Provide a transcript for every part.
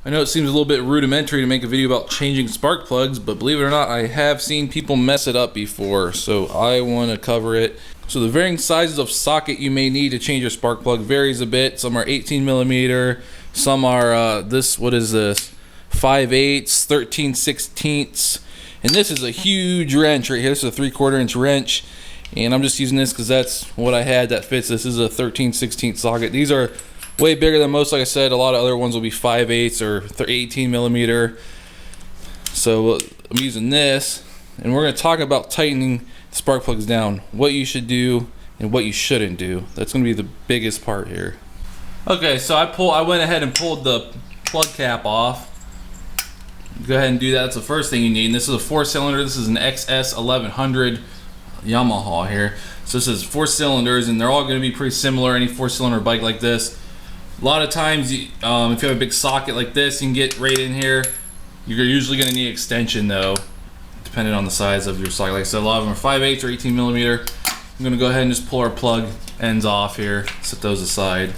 I know it seems a little bit rudimentary to make a video about changing spark plugs, but believe it or not, I have seen people mess it up before, so I want to cover it. So the varying sizes of socket you may need to change your spark plug varies a bit. Some are 18 millimeter, some are what is this? 5/8, 13/16, and this is a huge wrench right here. This is a 3/4 inch wrench, and I'm just using this because that's what I had that fits. This is a 13/16 socket. These are way bigger than most. Like I said, a lot of other ones will be 5/8 or 18 millimeter. So I'm using this, and we're going to talk about tightening spark plugs down, what you should do and what you shouldn't do. That's going to be the biggest part here. Okay, so I went ahead and pulled the plug cap off. Go ahead and do that. That's the first thing you need. And this is a 4-cylinder. This is an XS 1100 Yamaha here. So this is 4 cylinders, and they're all going to be pretty similar. Any 4-cylinder bike like this. A lot of times, if you have a big socket like this, you can get right in here. You're usually going to need extension though, depending on the size of your socket. Like I said, a lot of them are 5/8 or 18 millimeter. I'm going to go ahead and just pull our plug ends off here, set those aside.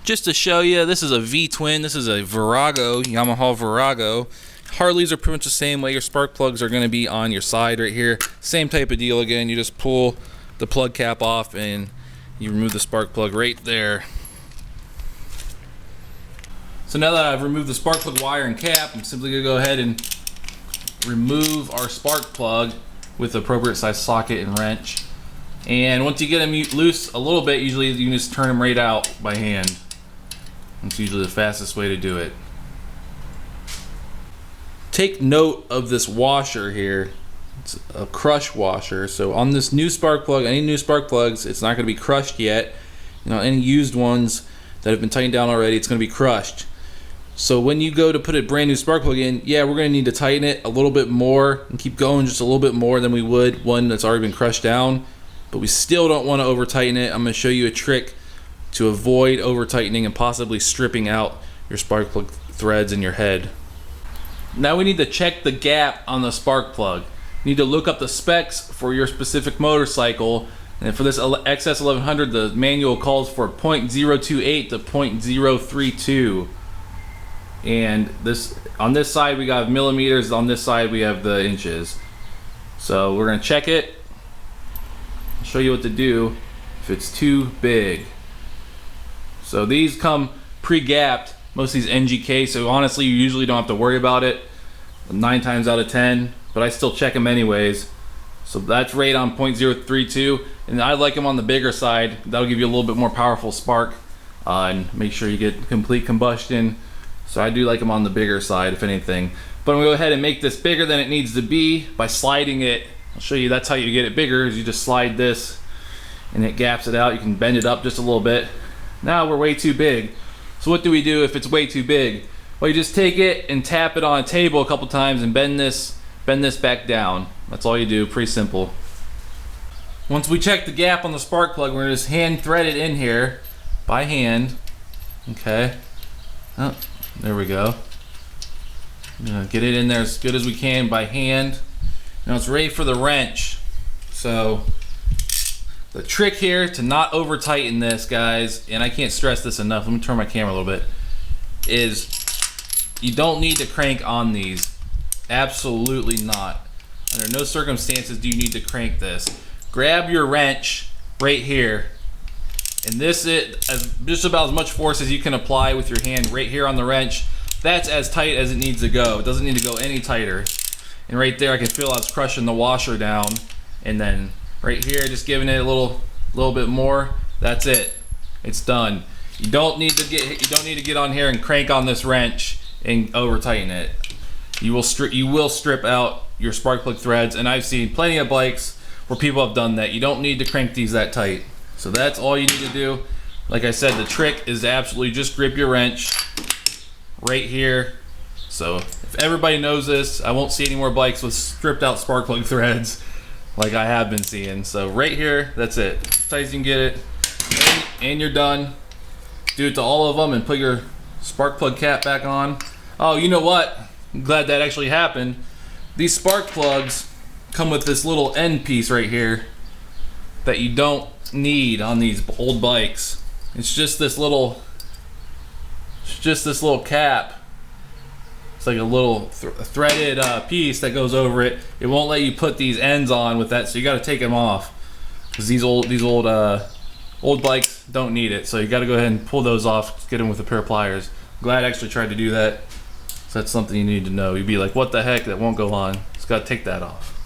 Just to show you, this is a V-twin. This is a Virago, Yamaha Virago. Harleys are pretty much the same way. Your spark plugs are going to be on your side right here. Same type of deal again. You just pull the plug cap off and you remove the spark plug right there. So now that I've removed the spark plug wire and cap, I'm simply going to go ahead and remove our spark plug with the appropriate size socket and wrench. And once you get them loose a little bit, usually you can just turn them right out by hand. That's usually the fastest way to do it. Take note of this washer here. It's a crush washer. So on this new spark plug, any new spark plugs, it's not going to be crushed yet. You know, any used ones that have been tightened down already, it's going to be crushed. So when you go to put a brand new spark plug in, yeah, we're going to need to tighten it a little bit more and keep going just a little bit more than we would one that's already been crushed down. But we still don't want to over tighten it. I'm going to show you a trick to avoid over tightening and possibly stripping out your spark plug threads in your head. Now we need to check the gap on the spark plug. You need to look up the specs for your specific motorcycle. And for this XS 1100, the manual calls for 0.028 to 0.032. And this on this side we got millimeters, on this side we have the inches. So we're going to check it. I'll show you what to do if it's too big. So these come pre-gapped, most of these NGK, so honestly you usually don't have to worry about it 9 times out of 10, but I still check them anyways. So that's right on 0.032, and I like them on the bigger side. That'll give you a little bit more powerful spark and make sure you get complete combustion. So I do like them on the bigger side, if anything. But I'm gonna go ahead and make this bigger than it needs to be by sliding it. I'll show you that's how you get it bigger, is you just slide this and it gaps it out. You can bend it up just a little bit. Now we're way too big. So what do we do if it's way too big? Well, you just take it and tap it on a table a couple times and bend this back down. That's all you do, pretty simple. Once we check the gap on the spark plug, we're gonna just hand thread it in here by hand. Okay. Oh, there we go. I'm gonna get it in there as good as we can by hand. Now it's ready for the wrench. So the trick here to not over tighten this, guys, and I can't stress this enough, let me turn my camera a little bit, is you don't need to crank on these. Absolutely not. Under no circumstances do you need to crank this. Grab your wrench right here, and this is just about as much force as you can apply with your hand right here on the wrench. That's as tight as it needs to go. It doesn't need to go any tighter. And right there I can feel I was crushing the washer down, and then right here just giving it a little bit more. That's it. It's done. You don't need to get on here and crank on this wrench and over tighten it. You will strip out your spark plug threads, and I've seen plenty of bikes where people have done that. You don't need to crank these that tight. So that's all you need to do. Like I said, the trick is to absolutely just grip your wrench right here. So if everybody knows this, I won't see any more bikes with stripped out spark plug threads like I have been seeing. So right here, that's it. As tight as you can get it, and you're done. Do it to all of them and put your spark plug cap back on. Oh, you know what? I'm glad that actually happened. These spark plugs come with this little end piece right here that you don't need on these old bikes. It's just this little It's just this little cap. It's like a little threaded piece that goes over it. It won't let you put these ends on with that, so you got to take them off. Because these old bikes don't need it, so you got to go ahead and pull those off. Get them with a pair of pliers. I'm glad I actually tried to do that. So that's something you need to know. You'd be like, what the heck? That won't go on. Just got to take that off.